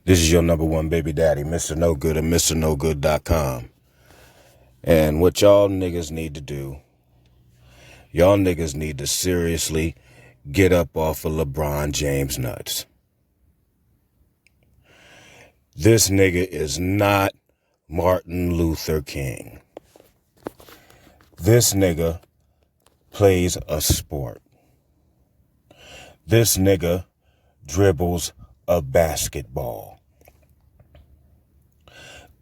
This is your number one baby daddy, MrNoGood at MrNoGood.com. And what y'all niggas need to do, y'all niggas need to seriously get up off of LeBron James' nuts. This nigga is not Martin Luther King. This nigga plays a sport. This nigga dribbles a basketball.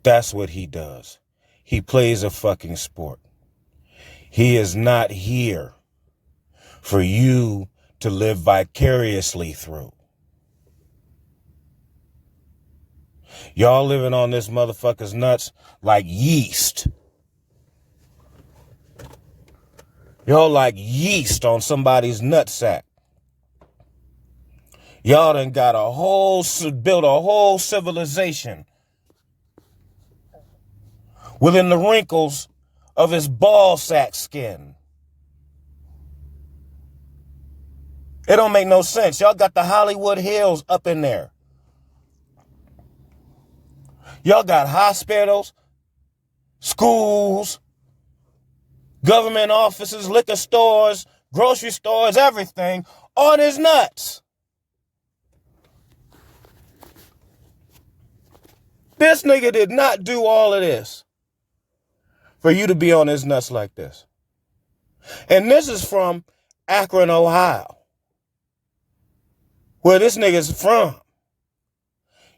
That's what he does. He plays a fucking sport. He is not here for you to live vicariously through. Y'all living on this motherfucker's nuts like yeast. Y'all like yeast on somebody's nutsack. Y'all done got built a whole civilization within the wrinkles of his ball sack skin. It don't make no sense. Y'all got the Hollywood Hills up in there. Y'all got hospitals, schools, government offices, liquor stores, grocery stores, everything on his nuts. This nigga did not do all of this for you to be on his nuts like this. And this is from Akron, Ohio, where this nigga's from.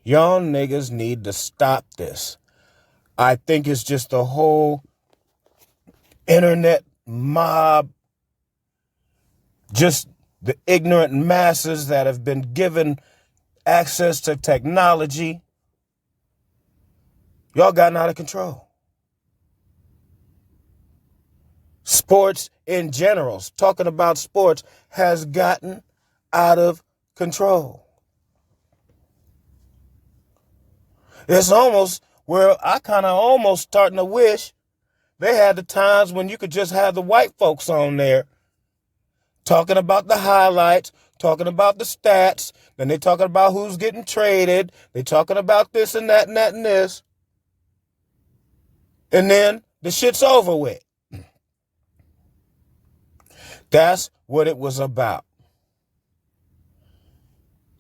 Y'all niggas need to stop this. I think it's just the whole internet mob, just the ignorant masses that have been given access to technology. Y'all gotten out of control. Sports in general, talking about sports, has gotten out of control. It's almost where I kind of almost starting to wish they had the times when you could just have the white folks on there talking about the highlights, talking about the stats, then they talking about who's getting traded, they talking about this and that and that and this, and then the shit's over with. That's what it was about.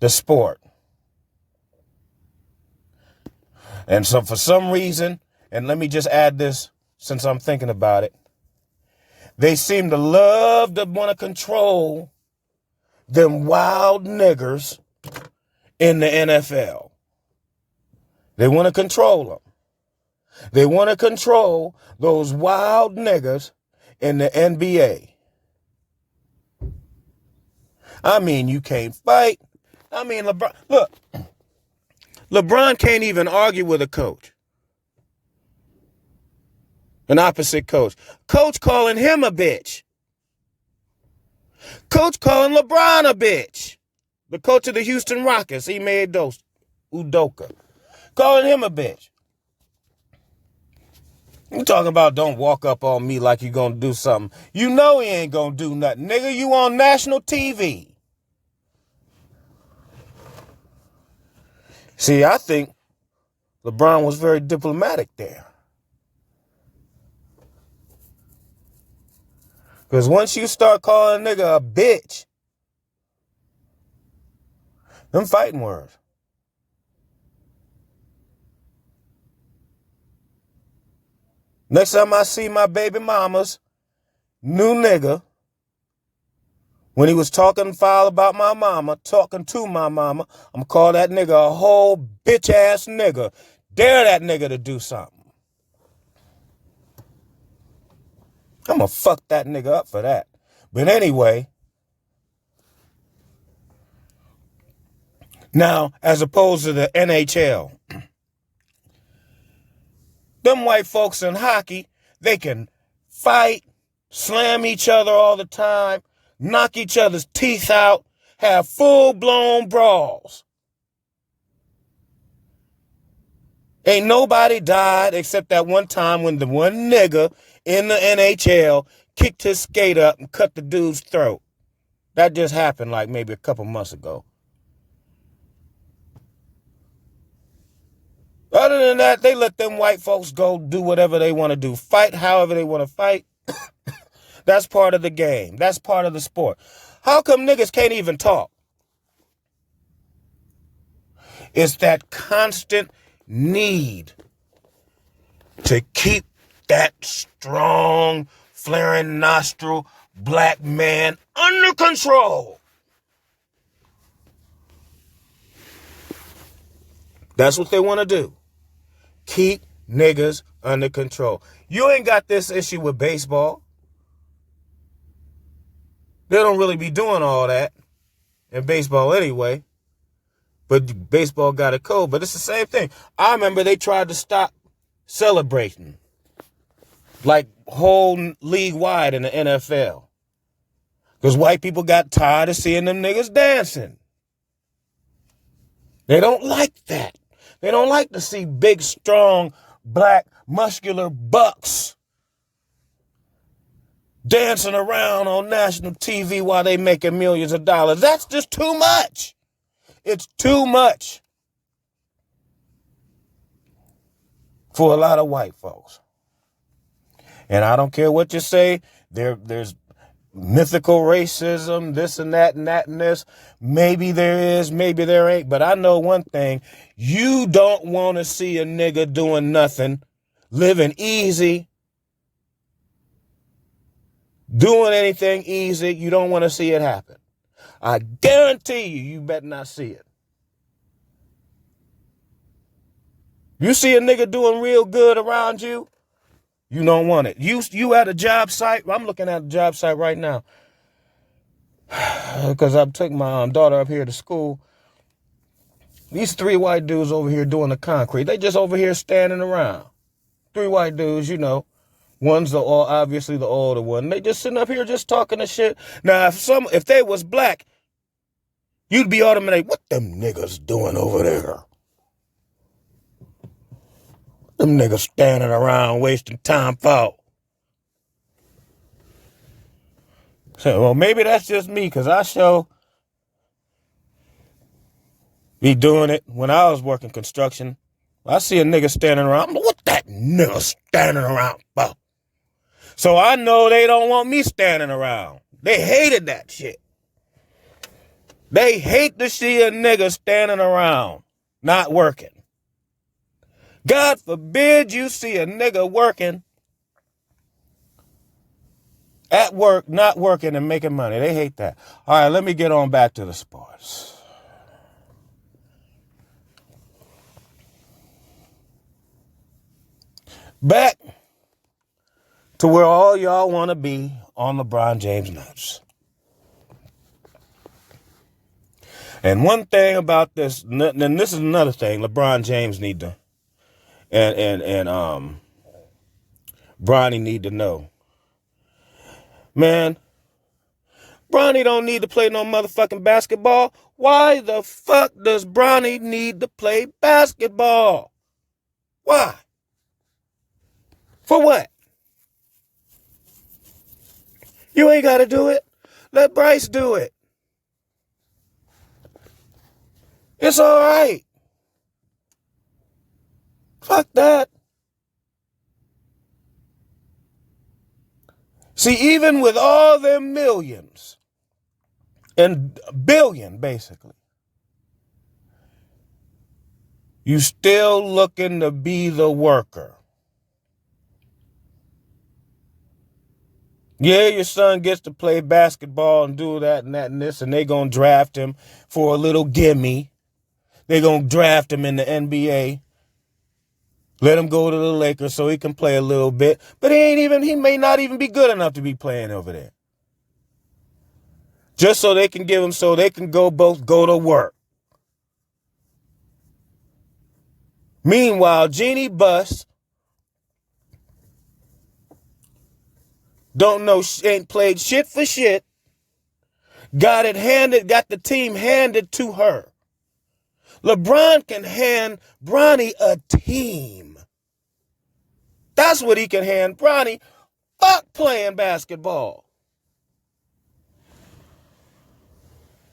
The sport. And so for some reason, and let me just add this since I'm thinking about it, they seem to love to want to control them wild niggers in the NFL. They want to control them. They want to control those wild niggers in the NBA. I mean, you can't fight. I mean, LeBron, look, LeBron can't even argue with a coach. An opposite coach. Coach calling him a bitch. Coach calling LeBron a bitch. The coach of the Houston Rockets, Ime Udoka, calling him a bitch. You talking about don't walk up on me like you gonna do something. You know he ain't gonna do nothing. Nigga, you on national TV. See, I think LeBron was very diplomatic there. Because once you start calling a nigga a bitch, them fighting words. Next time I see my baby mama's new nigga, when he was talking foul about my mama, talking to my mama, I'm going to call that nigga a whole bitch-ass nigga. Dare that nigga to do something. I'm going to fuck that nigga up for that. But anyway, now, as opposed to the NHL, them white folks in hockey, they can fight, slam each other all the time, knock each other's teeth out, have full-blown brawls. Ain't nobody died except that one time when the one nigga in the NHL kicked his skate up and cut the dude's throat. That just happened like maybe a couple months ago. Other than that, they let them white folks go do whatever they want to do. Fight however they want to fight. That's part of the game. That's part of the sport. How come niggas can't even talk? It's that constant need to keep that strong, flaring nostril black man under control. That's what they want to do. Keep niggas under control. You ain't got this issue with baseball. They don't really be doing all that in baseball anyway. But baseball got a code. But it's the same thing. I remember they tried to stop celebrating. Like whole league wide in the NFL. Because white people got tired of seeing them niggas dancing. They don't like that. They don't like to see big, strong, black, muscular bucks dancing around on national TV while they making millions of dollars. That's just too much. It's too much for a lot of white folks. And I don't care what you say. There's mythical racism, this and that and that and this. Maybe there is, maybe there ain't. But I know one thing. You don't want to see a nigga doing nothing, living easy, doing anything easy. You don't want to see it happen. I guarantee you better not see it. You see a nigga doing real good around you, you don't want it. You at a job site. I'm looking at a job site right now because I'm taking my daughter up here to school. These 3 white dudes over here doing the concrete. They just over here standing around. 3 white dudes, you know. One's obviously the older one. They just sitting up here just talking the shit. Now, if they was black, you'd be automatic. What them niggas doing over there? Them niggas standing around wasting time for. So, well, maybe that's just me, because I sure be doing it when I was working construction. I see a nigga standing around. I'm like, what that nigga standing around for? So I know they don't want me standing around. They hated that shit. They hate to see a nigga standing around, not working. God forbid you see a nigga working, at work, not working and making money. They hate that. All right, let me get on back to the sports. Back to where all y'all want to be on LeBron James nuts. And one thing about this, and this is another thing, LeBron James need to, and Bronny need to know. Man, Bronny don't need to play no motherfucking basketball. Why the fuck does Bronny need to play basketball? Why? For what? You ain't got to do it. Let Bryce do it. It's all right. Fuck that. See, even with all them millions and billion, basically, you still looking to be the worker. Yeah, your son gets to play basketball and do that and that and this, and they gonna draft him for a little gimme. They gonna draft him in the NBA. Let him go to the Lakers so he can play a little bit. But he may not even be good enough to be playing over there. Just so they can give him, so they can both go to work. Meanwhile, Jeannie Buss ain't played shit for shit. Got the team handed to her. LeBron can hand Bronny a team. That's what he can hand Bronny. Fuck playing basketball.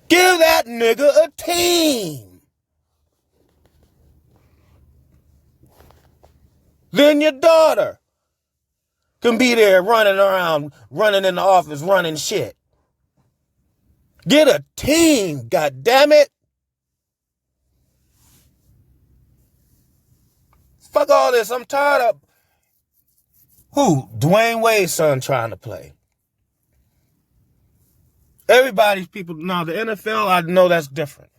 Give that nigga a team. Then your daughter can be there running around, running in the office, running shit. Get a team, goddammit. Fuck all this. I'm tired of who? Dwayne Wade's son trying to play. Everybody's people. Now, the NFL, I know that's different.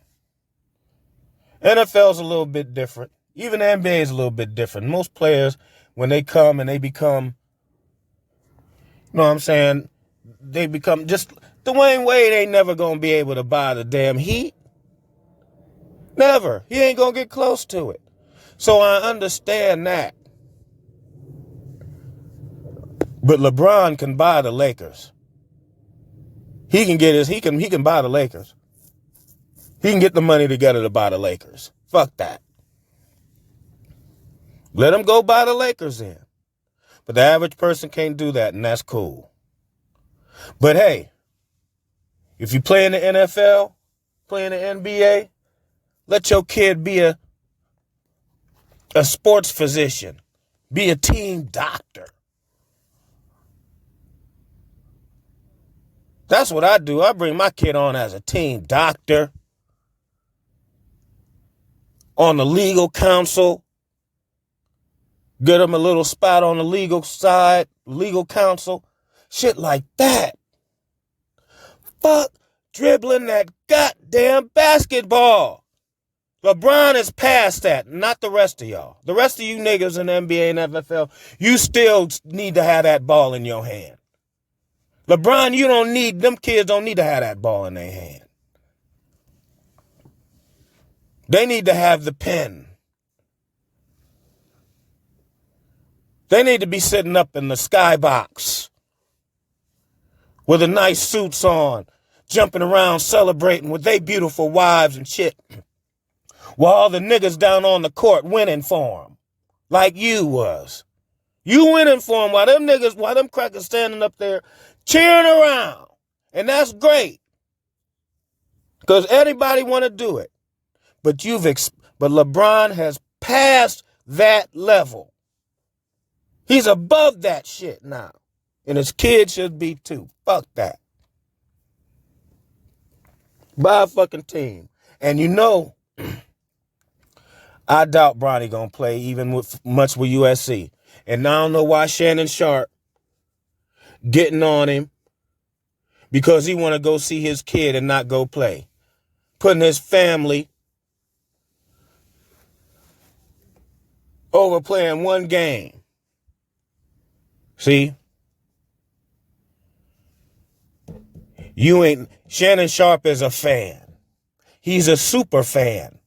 NFL's a little bit different. Even the NBA is a little bit different. Most players, when they come and they become, you know what I'm saying, they become just, Dwayne Wade ain't never going to be able to buy the damn Heat. Never. He ain't going to get close to it. So I understand that. But LeBron can buy the Lakers. He can buy the Lakers. He can get the money together to buy the Lakers. Fuck that. Let him go buy the Lakers in. But the average person can't do that, and that's cool. But hey, if you play in the NFL, play in the NBA, let your kid be a sports physician. Be a team doctor. That's what I do. I bring my kid on as a team doctor. On the legal counsel. Get him a little spot on the legal side, legal counsel. Shit like that. Fuck dribbling that goddamn basketball. LeBron is past that, not the rest of y'all. The rest of you niggas in the NBA and NFL, you still need to have that ball in your hand. LeBron, them kids don't need to have that ball in their hand. They need to have the pen. They need to be sitting up in the skybox with the nice suits on, jumping around, celebrating with their beautiful wives and shit, while all the niggas down on the court winning for them, like you was. You winning for them while them crackers standing up there cheering around. And that's great. Because anybody want to do it. But LeBron has passed that level. He's above that shit now. And his kids should be too. Fuck that. Buy a fucking team. And you know, I doubt Bronny gonna play even much with USC. And I don't know why Shannon Sharpe getting on him because he want to go see his kid and not go play. Putting his family over playing one game. See? Shannon Sharpe is a fan. He's a super fan.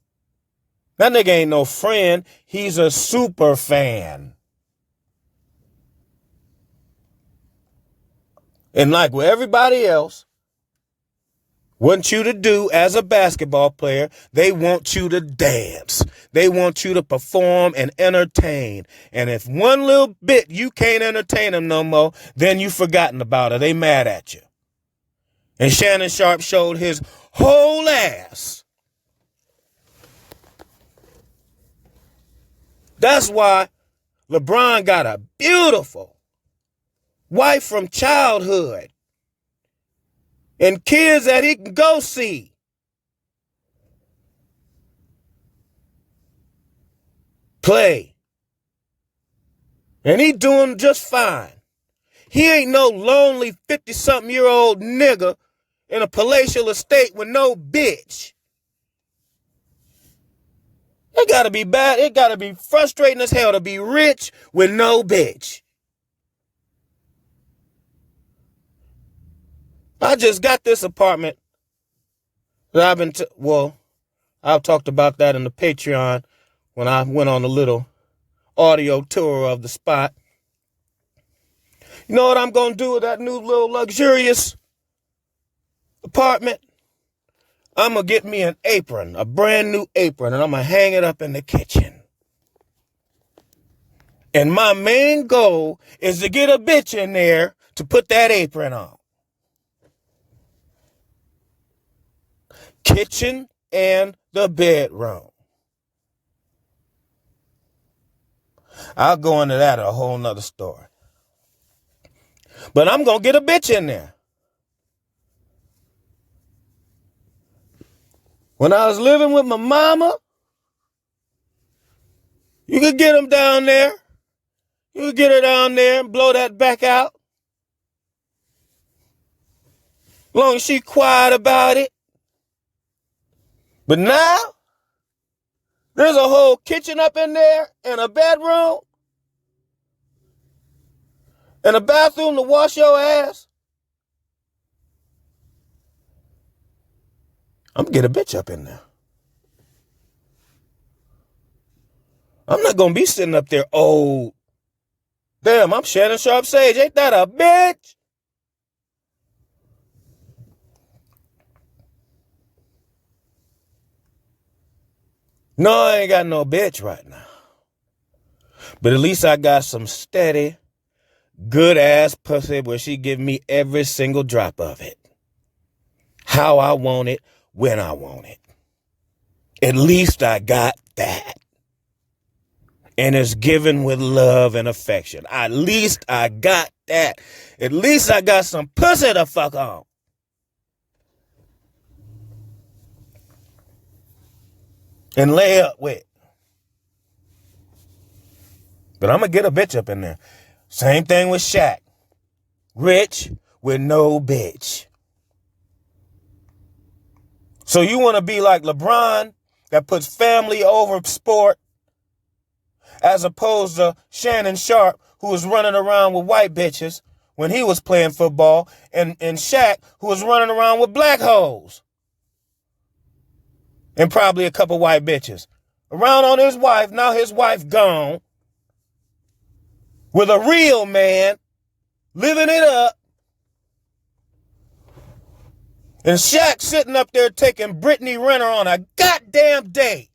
That nigga ain't no friend. He's a super fan. And like with everybody else, want you to do as a basketball player, they want you to dance. They want you to perform and entertain. And if one little bit you can't entertain them no more, then you forgotten about it. They mad at you. And Shannon Sharpe showed his whole ass. That's why LeBron got a beautiful wife from childhood and kids that he can go see. Play. And he doing just fine. He ain't no lonely 50-something-year-old nigga in a palatial estate with no bitch. It gotta be bad. It gotta be frustrating as hell to be rich with no bitch. I just got this apartment that I've talked about that in the Patreon when I went on a little audio tour of the spot. You know what I'm going to do with that new little luxurious apartment? I'm going to get me an apron, a brand new apron, and I'm going to hang it up in the kitchen. And my main goal is to get a bitch in there to put that apron on. Kitchen and the bedroom. I'll go into that a whole nother story. But I'm going to get a bitch in there. When I was living with my mama, you could get them down there. You could get her down there and blow that back out. As long as she quiet about it. But now, there's a whole kitchen up in there and a bedroom and a bathroom to wash your ass. I'm going to get a bitch up in there. I'm not going to be sitting up there, oh, damn, I'm Shannon Sharpe Sage. Ain't that a bitch? No, I ain't got no bitch right now. But at least I got some steady, good-ass pussy where she give me every single drop of it. How I want it, when I want it. At least I got that. And it's given with love and affection. At least I got that. At least I got some pussy to fuck on. And lay up with. But I'm going to get a bitch up in there. Same thing with Shaq. Rich with no bitch. So you want to be like LeBron that puts family over sport, as opposed to Shannon Sharpe, who was running around with white bitches when he was playing football, and Shaq, who was running around with black hoes. And probably a couple white bitches. Around on his wife, now his wife gone. With a real man, living it up. And Shaq sitting up there taking Brittany Renner on a goddamn date.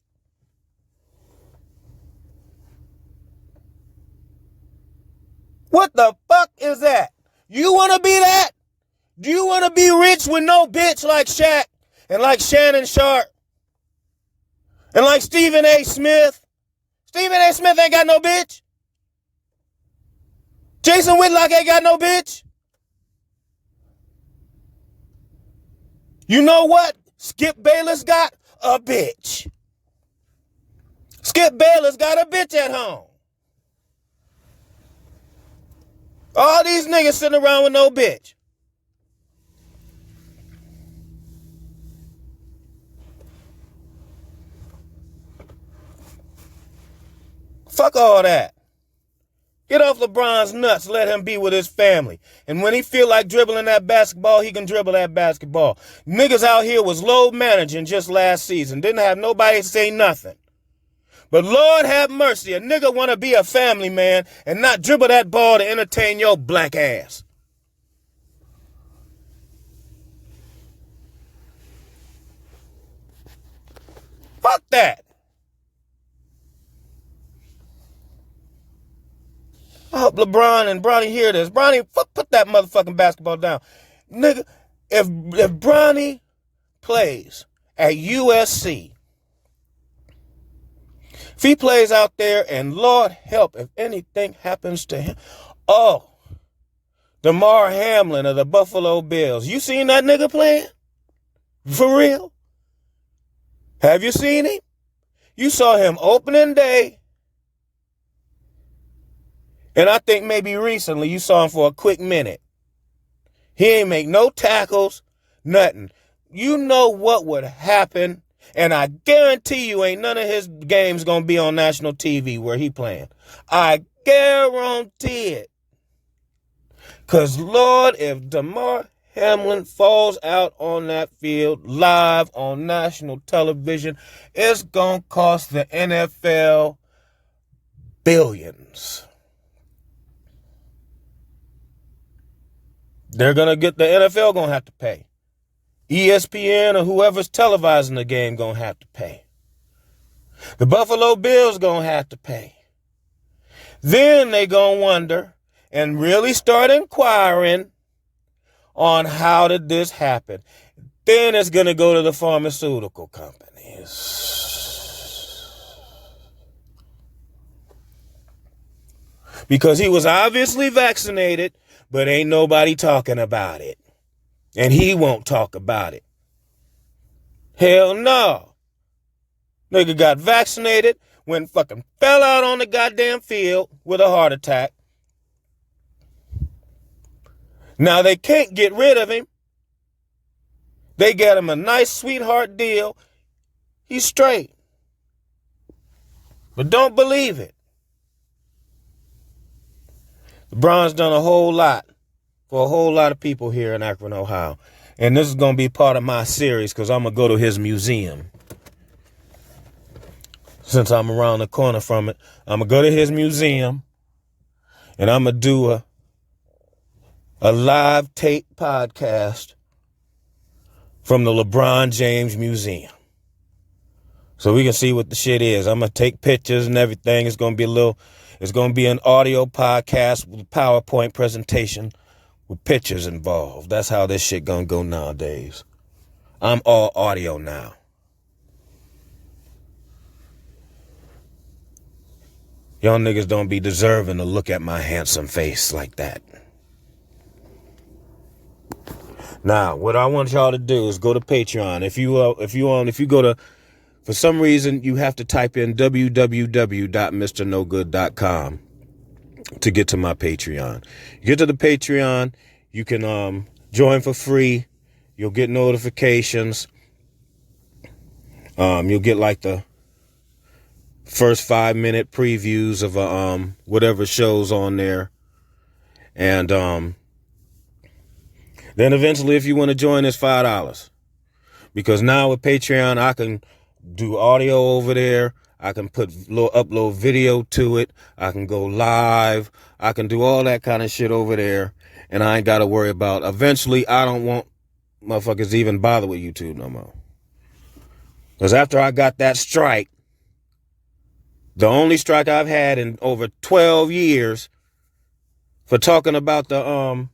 What the fuck is that? You want to be that? Do you want to be rich with no bitch like Shaq and like Shannon Sharpe and like Stephen A. Smith? Stephen A. Smith ain't got no bitch. Jason Whitlock ain't got no bitch. You know what Skip Bayless got? A bitch. Skip Bayless got a bitch at home. All these niggas sitting around with no bitch. Fuck all that. Get off LeBron's nuts. Let him be with his family. And when he feel like dribbling that basketball, he can dribble that basketball. Niggas out here was low managing just last season. Didn't have nobody say nothing. But Lord have mercy, a nigga want to be a family man and not dribble that ball to entertain your black ass. Fuck that. I hope LeBron and Bronny hear this. Bronny, put that motherfucking basketball down. Nigga, if Bronny plays at USC, if he plays out there and Lord help if anything happens to him. Oh, DeMar Hamlin of the Buffalo Bills. You seen that nigga playing? For real? Have you seen him? You saw him opening day. And I think maybe recently you saw him for a quick minute. He ain't make no tackles, nothing. You know what would happen, and I guarantee you ain't none of his games going to be on national TV where he playing. I guarantee it. Because, Lord, if DeMar Hamlin falls out on that field live on national television, it's going to cost the NFL billions. The NFL going to have to pay. ESPN or whoever's televising the game going to have to pay. The Buffalo Bills going to have to pay. Then they going to wonder and really start inquiring on how did this happen. Then it's going to go to the pharmaceutical companies. Because he was obviously vaccinated, but ain't nobody talking about it. And he won't talk about it. Hell no. Nigga got vaccinated, went fucking fell out on the goddamn field with a heart attack. Now they can't get rid of him. They got him a nice sweetheart deal. He's straight. But don't believe it. LeBron's done a whole lot for a whole lot of people here in Akron, Ohio. And this is going to be part of my series because I'm going to go to his museum. Since I'm around the corner from it, I'm going to go to his museum and I'm going to do a live tape podcast from the LeBron James Museum. So we can see what the shit is. I'm going to take pictures and everything. It's going to be an audio podcast with a PowerPoint presentation with pictures involved. That's how this shit going to go nowadays. I'm all audio now. Y'all niggas don't be deserving to look at my handsome face like that. Now, what I want y'all to do is go to Patreon. If you go to, for some reason, you have to type in www.MrNoGood.com to get to my Patreon. You get to the Patreon, you can join for free. You'll get notifications. You'll get like the first 5-minute previews of whatever shows on there. And then eventually, if you want to join, it's $5. Because now with Patreon, I can do audio over there. I can upload video to it. I can go live. I can do all that kind of shit over there. And I ain't got to worry about. Eventually, I don't want motherfuckers to even bother with YouTube no more. Because after I got that strike, the only strike I've had in over 12 years for talking about the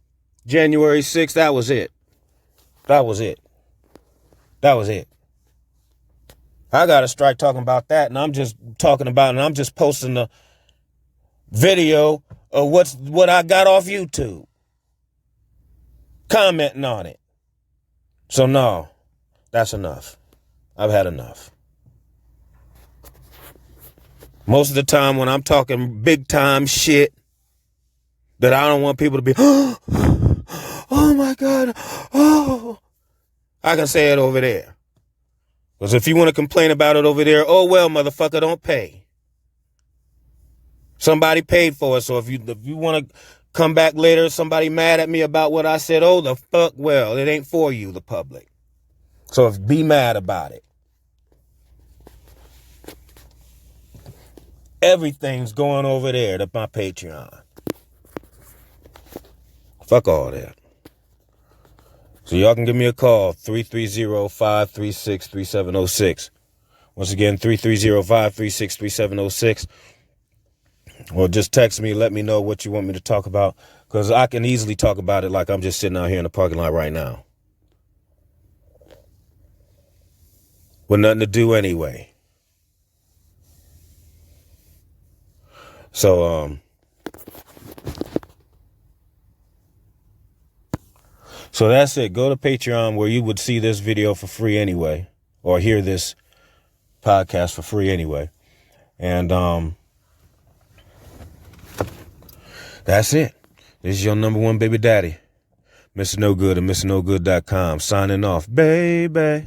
January 6th, that was it. That was it. That was it. I got a strike talking about that, and I'm just talking about, and I'm just posting the video of what I got off YouTube. Commenting on it. So no, that's enough. I've had enough. Most of the time when I'm talking big time shit that I don't want people to be, oh my God, oh, I can say it over there. Because if you want to complain about it over there, oh well, motherfucker, don't pay. Somebody paid for it, so if you want to come back later, somebody mad at me about what I said, oh the fuck, well, it ain't for you, the public. So be mad about it. Everything's going over there to my Patreon. Fuck all that. So y'all can give me a call, 330-536-3706. Once again, 330-536-3706. Or just text me, let me know what you want me to talk about. Because I can easily talk about it like I'm just sitting out here in the parking lot right now. With nothing to do anyway. So that's it. Go to Patreon where you would see this video for free anyway, or hear this podcast for free anyway. And that's it. This is your number one baby daddy, Mr. No Good and MrNoGood.com, signing off, baby.